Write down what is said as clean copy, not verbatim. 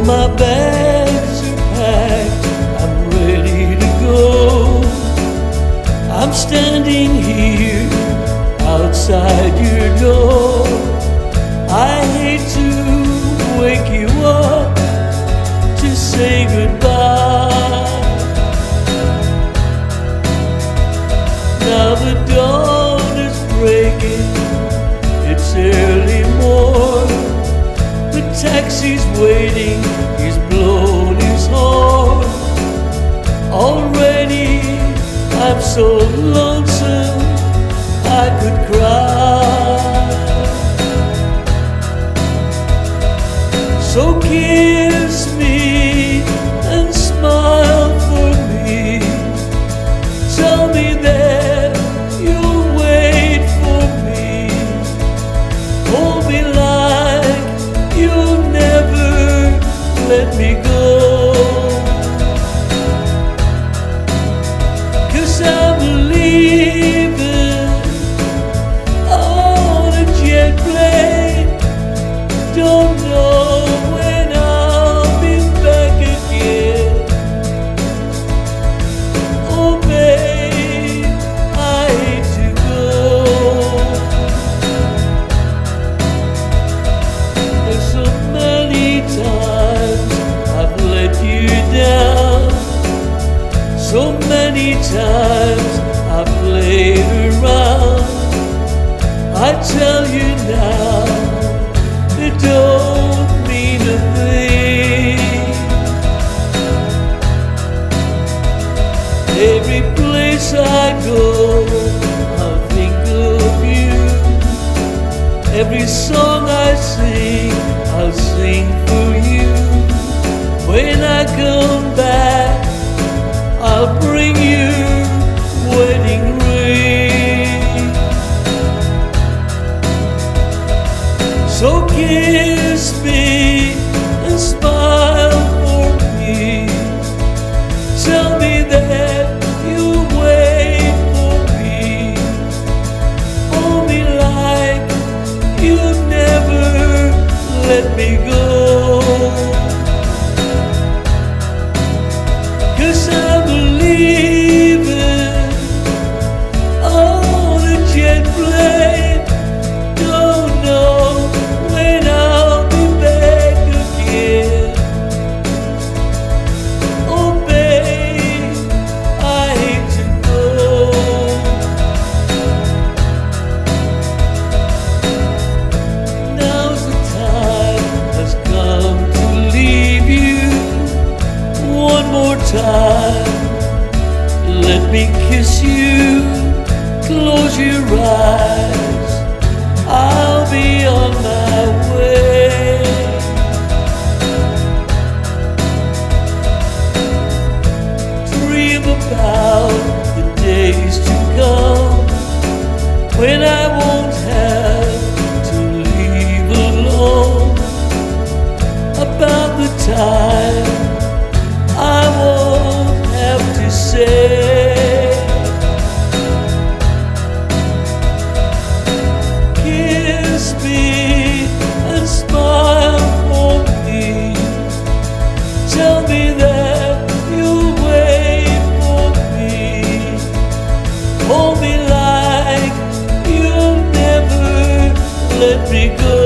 my bags are packed, I'm ready to go. I'm standing here outside your door. I hate to wake you up to say goodbye. Now the dawn is breaking, it's early morn. The taxi's waiting, he's blown his horn. Already I'm so lonesome I could cry. So kiss me and smile for me. Tell me that you'll wait for me. Hold me like you'll never let me go. 'Cause I'm leaving on a jet plane. Don't know when I'll be back again. Oh babe, I hate to go. There's so many times I've let you down. So many times I've played around. I tell you now, it don't mean a thing. Every place I go, I think of you. Every song I sing, I'll sing for you. When I come back, I'll bring you wedding ring. So kiss me and smile for me. Tell me that you'll wait for me. Hold me like you'll never let me go. 'Cause I'm leaving on a jet plane. Don't know when I'll be back again. Oh babe, I hate to go. Now's the time has come to leave you. One more time, let me kiss you. Close your eyes, I'll be on my way. Dream about the days to come when I won't have to leave alone. About the time I won't have to say, kiss me and smile for me. Tell me that you'll wait for me. Hold me like you'll never let me go.